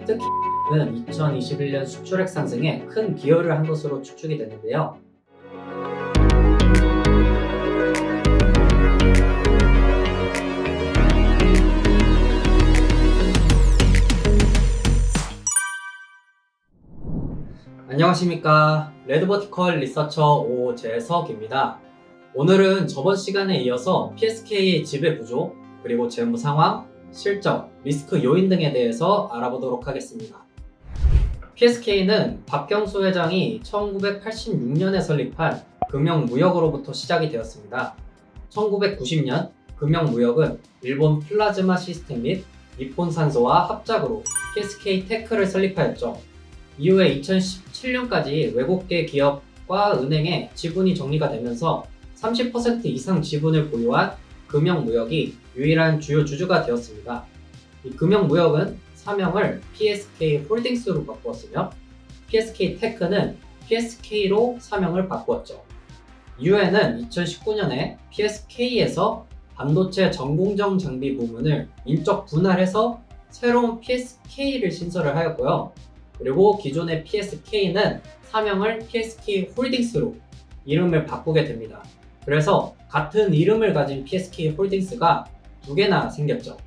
특히 는 2021년 수출액 상승에 큰 기여를 한 것으로 추측이 되는데요. 안녕하십니까. 레드버티컬 리서처 오재석입니다. 오늘은 저번 시간에 이어서 PSK의 지배 구조, 그리고 재무 상황, 실적, 리스크 요인 등에 대해서 알아보도록 하겠습니다. PSK는 박경수 회장이 1986년에 설립한 금형무역으로부터 시작이 되었습니다. 1990년 금형무역은 일본 플라즈마 시스템 및 니폰 산소와 합작으로 PSK 테크를 설립하였죠. 이후에 2017년까지 외국계 기업과 은행에 지분이 정리가 되면서 30% 이상 지분을 보유한 금형무역이 유일한 주요 주주가 되었습니다. 이 금형무역은 사명을 PSK 홀딩스로 바꾸었으며 PSK 테크는 PSK로 사명을 바꾸었죠. 이후에는 2019년에 PSK에서 반도체 전공정 장비 부문을 인적 분할해서 새로운 PSK를 신설을 하였고요. 그리고 기존의 PSK는 사명을 PSK 홀딩스로 이름을 바꾸게 됩니다. 그래서 같은 이름을 가진 PSK 홀딩스가 두 개나 생겼죠.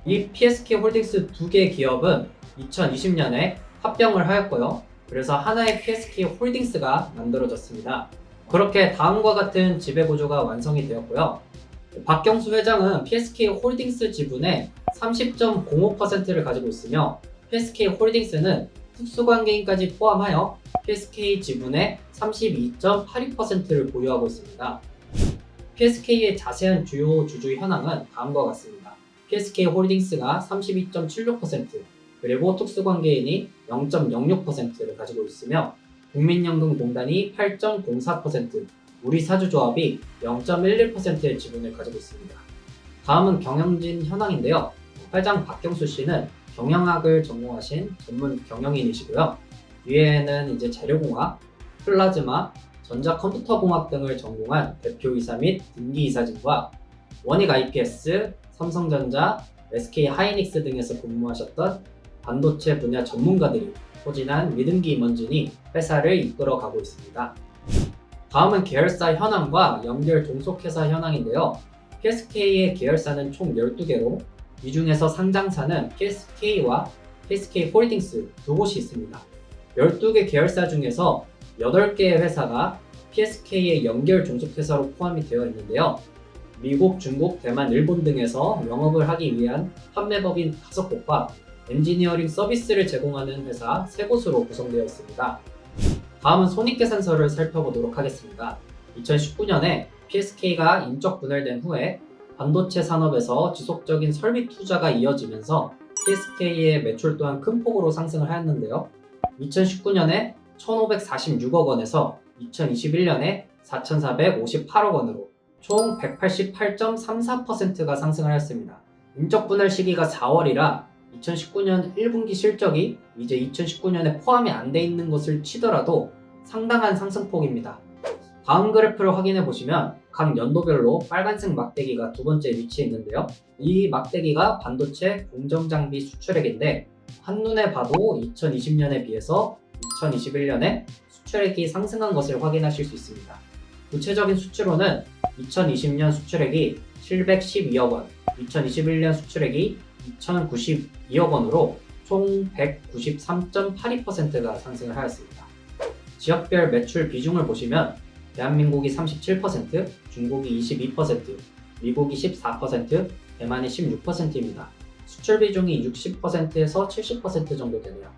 이 PSK 홀딩스 두 개 기업은 2020년에 합병을 하였고요. 그래서 하나의 PSK 홀딩스가 만들어졌습니다. 그렇게 다음과 같은 지배구조가 완성이 되었고요. 박경수 회장은 PSK 홀딩스 지분의 30.05%를 가지고 있으며 PSK 홀딩스는 특수관계인까지 포함하여 PSK 지분의 32.82%를 보유하고 있습니다. PSK의 자세한 주요 주주 현황은 다음과 같습니다. PSK 홀딩스가 32.76%, 그리고 특수관계인이 0.06%를 가지고 있으며 국민연금공단이 8.04%, 우리사주조합이 0.11%의 지분을 가지고 있습니다. 다음은 경영진 현황인데요. 회장 박경수 씨는 경영학을 전공하신 전문 경영인이시고요. 위에는 이제 재료공학, 플라즈마, 전자컴퓨터공학 등을 전공한 대표이사 및 등기이사진과 원익 IPS, 삼성전자, SK하이닉스 등에서 근무하셨던 반도체 분야 전문가들이 소진한 미등기 임원진이 회사를 이끌어가고 있습니다. 다음은 계열사 현황과 연결 종속회사 현황인데요. PSK의 계열사는 총 12개로 이 중에서 상장사는 PSK와 PSK 홀딩스 두 곳이 있습니다. 12개 계열사 중에서 8개의 회사가 PSK의 연결 종속회사로 포함이 되어 있는데요. 미국, 중국, 대만, 일본 등에서 영업을 하기 위한 판매법인 5곳과 엔지니어링 서비스를 제공하는 회사 3곳으로 구성되어 있습니다. 다음은 손익계산서를 살펴보도록 하겠습니다. 2019년에 PSK가 인적 분할된 후에 반도체 산업에서 지속적인 설비 투자가 이어지면서 PSK의 매출 또한 큰 폭으로 상승을 하였는데요. 2019년에 1,546억 원에서 2021년에 4,458억 원으로 총 188.34%가 상승을 하였습니다. 인적 분할 시기가 4월이라 2019년 1분기 실적이 이제 2019년에 포함이 안 돼 있는 것을 치더라도 상당한 상승폭입니다. 다음 그래프를 확인해 보시면 각 연도별로 빨간색 막대기가 두 번째 위치에 있는데요. 이 막대기가 반도체 공정장비 수출액인데 한눈에 봐도 2020년에 비해서 2021년에 수출액이 상승한 것을 확인하실 수 있습니다. 구체적인 수치로는 2020년 수출액이 712억 원, 2021년 수출액이 2,092억 원으로 총 193.82%가 상승을 하였습니다. 지역별 매출 비중을 보시면 대한민국이 37%, 중국이 22%, 미국이 14%, 대만이 16%입니다. 수출 비중이 60%에서 70% 정도 되네요.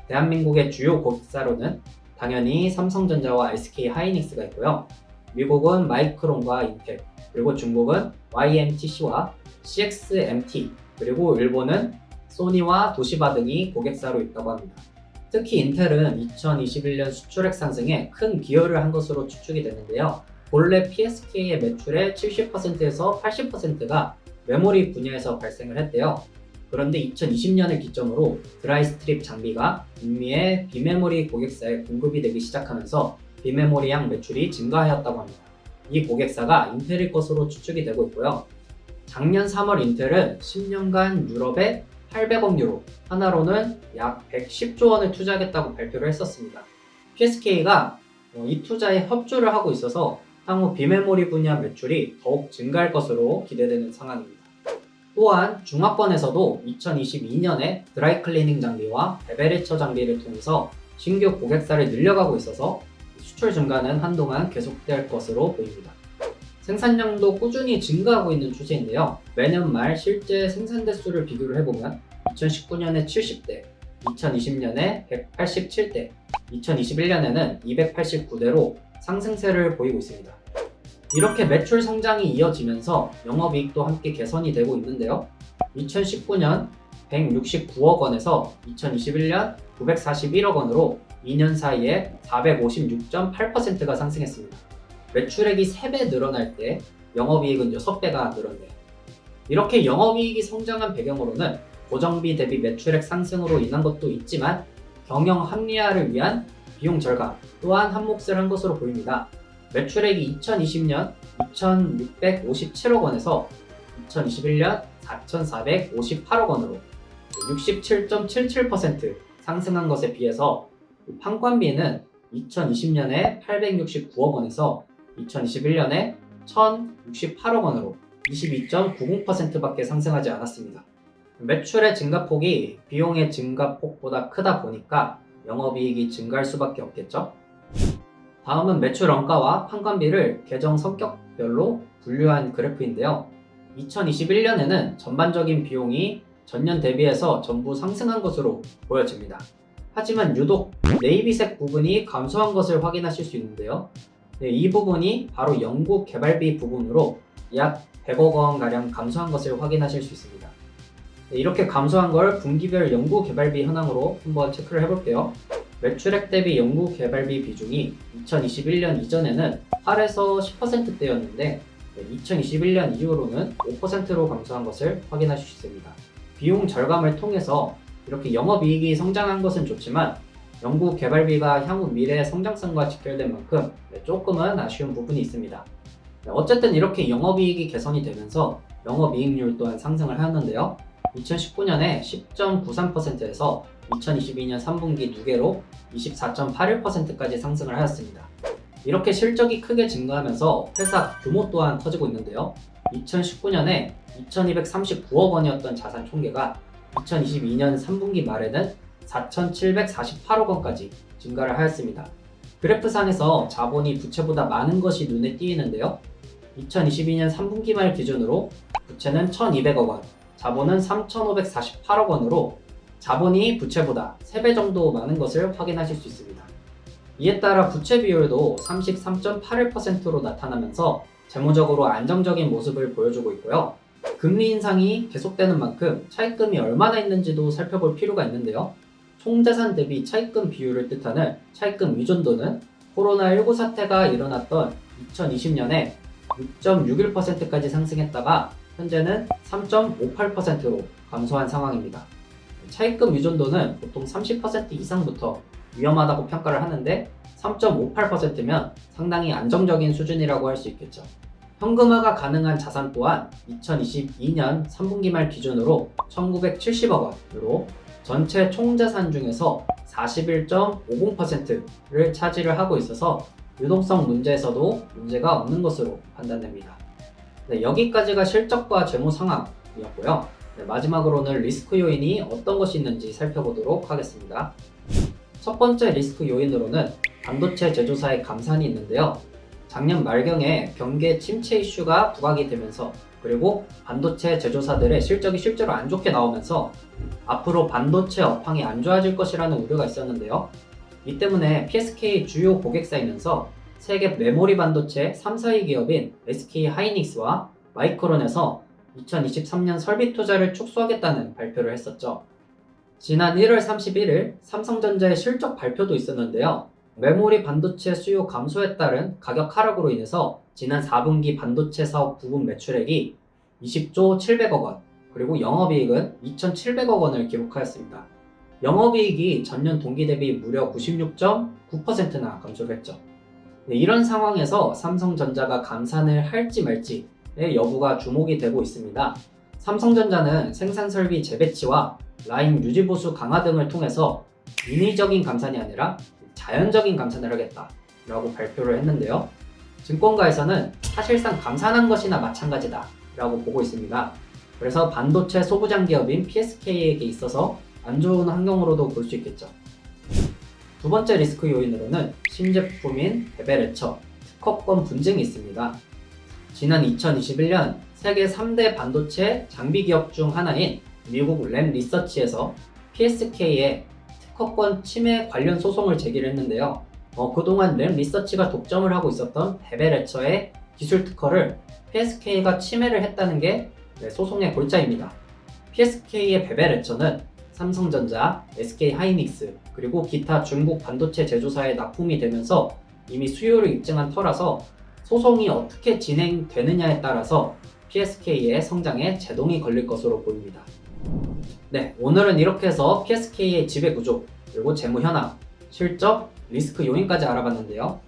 대한민국의 주요 고객사로는 당연히 삼성전자와 SK하이닉스가 있고요. 미국은 마이크론과 인텔, 그리고 중국은 YMTC와 CXMT, 그리고 일본은 소니와 도시바 등이 고객사로 있다고 합니다. 특히 인텔은 2021년 수출액 상승에 큰 기여를 한 것으로 추측이 되는데요. 본래 PSK의 매출의 70%에서 80%가 메모리 분야에서 발생을 했대요. 그런데 2020년을 기점으로 드라이스트립 장비가 북미의 비메모리 고객사에 공급이 되기 시작하면서 비메모리양 매출이 증가하였다고 합니다. 이 고객사가 인텔일 것으로 추측이 되고 있고요. 작년 3월 인텔은 10년간 유럽에 800억 유로, 하나로는 약 110조 원을 투자하겠다고 발표를 했었습니다. PSK가 이 투자에 협조를 하고 있어서 향후 비메모리 분야 매출이 더욱 증가할 것으로 기대되는 상황입니다. 또한 중화권에서도 2022년에 드라이클리닝 장비와 베베레처 장비를 통해서 신규 고객사를 늘려가고 있어서 수출 증가는 한동안 계속될 것으로 보입니다. 생산량도 꾸준히 증가하고 있는 추세인데요. 매년 말 실제 생산 대수를 비교를 해보면 2019년에 70대, 2020년에 187대, 2021년에는 289대로 상승세를 보이고 있습니다. 이렇게 매출 성장이 이어지면서 영업이익도 함께 개선이 되고 있는데요. 2019년 169억 원에서 2021년 941억 원으로 2년 사이에 456.8%가 상승했습니다. 매출액이 3배 늘어날 때 영업이익은 6배가 늘었네요. 이렇게 영업이익이 성장한 배경으로는 고정비 대비 매출액 상승으로 인한 것도 있지만 경영 합리화를 위한 비용 절감 또한 한 몫을 한 것으로 보입니다. 매출액이 2020년 2,657억 원에서 2021년 4,458억 원으로 67.77% 상승한 것에 비해서 판관비는 2020년에 869억 원에서 2021년에 1,068억 원으로 22.90%밖에 상승하지 않았습니다. 매출의 증가폭이 비용의 증가폭보다 크다 보니까 영업이익이 증가할 수밖에 없겠죠. 다음은 매출 원가와 판관비를 계정 성격별로 분류한 그래프인데요. 2021년에는 전반적인 비용이 전년 대비해서 전부 상승한 것으로 보여집니다. 하지만 유독 네이비색 부분이 감소한 것을 확인하실 수 있는데요. 이 부분이 바로 연구 개발비 부분으로 약 100억 원가량 감소한 것을 확인하실 수 있습니다. 이렇게 감소한 걸 분기별 연구 개발비 현황으로 한번 체크를 해볼게요. 매출액 대비 연구 개발비 비중이 2021년 이전에는 8에서 10%대였는데 2021년 이후로는 5%로 감소한 것을 확인하실 수 있습니다. 비용 절감을 통해서 이렇게 영업이익이 성장한 것은 좋지만 연구 개발비가 향후 미래의 성장성과 직결된 만큼 조금은 아쉬운 부분이 있습니다. 어쨌든 이렇게 영업이익이 개선이 되면서 영업이익률 또한 상승을 하였는데요. 2019년에 10.93%에서 2022년 3분기 2개로 24.81%까지 상승을 하였습니다. 이렇게 실적이 크게 증가하면서 회사 규모 또한 커지고 있는데요. 2019년에 2,239억 원이었던 자산 총계가 2022년 3분기 말에는 4,748억 원까지 증가를 하였습니다. 그래프상에서 자본이 부채보다 많은 것이 눈에 띄는데요. 2022년 3분기 말 기준으로 부채는 1,200억 원, 자본은 3,548억 원으로 자본이 부채보다 3배 정도 많은 것을 확인하실 수 있습니다. 이에 따라 부채 비율도 33.81%로 나타나면서 재무적으로 안정적인 모습을 보여주고 있고요. 금리 인상이 계속되는 만큼 차입금이 얼마나 있는지도 살펴볼 필요가 있는데요. 총자산 대비 차입금 비율을 뜻하는 차입금 의존도는 코로나19 사태가 일어났던 2020년에 6.61%까지 상승했다가 현재는 3.58%로 감소한 상황입니다. 차입금 의존도는 보통 30% 이상부터 위험하다고 평가를 하는데 3.58%면 상당히 안정적인 수준이라고 할 수 있겠죠. 현금화가 가능한 자산 또한 2022년 3분기 말 기준으로 1,970억 원으로 전체 총자산 중에서 41.50%를 차지를 하고 있어서 유동성 문제에서도 문제가 없는 것으로 판단됩니다. 여기까지가 실적과 재무 상황이었고요. 마지막으로는 리스크 요인이 어떤 것이 있는지 살펴보도록 하겠습니다. 첫 번째 리스크 요인으로는 반도체 제조사의 감산이 있는데요. 작년 말경에 경계 침체 이슈가 부각이 되면서 그리고 반도체 제조사들의 실적이 실제로 안 좋게 나오면서 앞으로 반도체 업황이 안 좋아질 것이라는 우려가 있었는데요. 이 때문에 PSK 주요 고객사이면서 세계 메모리 반도체 3, 4위 기업인 SK 하이닉스와 마이크론에서 2023년 설비 투자를 축소하겠다는 발표를 했었죠. 지난 1월 31일 삼성전자의 실적 발표도 있었는데요. 메모리 반도체 수요 감소에 따른 가격 하락으로 인해서 지난 4분기 반도체 사업 부분 매출액이 20조 700억 원, 그리고 영업이익은 2,700억 원을 기록하였습니다. 영업이익이 전년 동기 대비 무려 96.9%나 감소를 했죠. 이런 상황에서 삼성전자가 감산을 할지 말지의 여부가 주목이 되고 있습니다. 삼성전자는 생산 설비 재배치와 라인 유지보수 강화 등을 통해서 인위적인 감산이 아니라 자연적인 감산을 하겠다라고 발표를 했는데요. 증권가에서는 사실상 감산한 것이나 마찬가지다 라고 보고 있습니다. 그래서 반도체 소부장 기업인 PSK에게 있어서 안 좋은 환경으로도 볼 수 있겠죠. 두 번째 리스크 요인으로는 신제품인 베베레처, 특허권 분쟁이 있습니다. 지난 2021년 세계 3대 반도체 장비 기업 중 하나인 미국 램 리서치에서 PSK에 특허권 침해 관련 소송을 제기를 했는데요. 그동안 램 리서치가 독점을 하고 있었던 베베레처의 기술 특허를 PSK가 침해를 했다는 게 소송의 골자입니다. PSK의 베베레처는 삼성전자, SK하이닉스, 그리고 기타 중국 반도체 제조사에 납품이 되면서 이미 수요를 입증한 터라서 소송이 어떻게 진행되느냐에 따라서 PSK의 성장에 제동이 걸릴 것으로 보입니다. 네, 오늘은 이렇게 해서 PSK의 지배 구조, 그리고 재무 현황, 실적, 리스크 요인까지 알아봤는데요.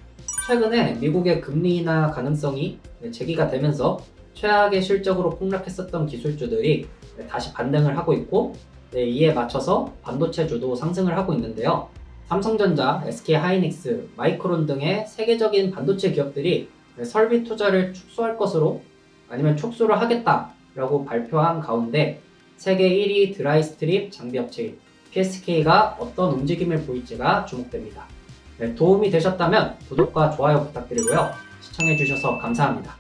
최근에 미국의 금리 인하 가능성이 제기가 되면서 최악의 실적으로 폭락했었던 기술주들이 다시 반등을 하고 있고, 이에 맞춰서 반도체주도 상승을 하고 있는데요. 삼성전자, SK하이닉스, 마이크론 등의 세계적인 반도체 기업들이 설비 투자를 축소할 것으로 아니면 축소를 하겠다라고 발표한 가운데 세계 1위 드라이 스트립 장비 업체인 PSK가 어떤 움직임을 보일지가 주목됩니다. 도움이 되셨다면 구독과 좋아요 부탁드리고요. 시청해주셔서 감사합니다.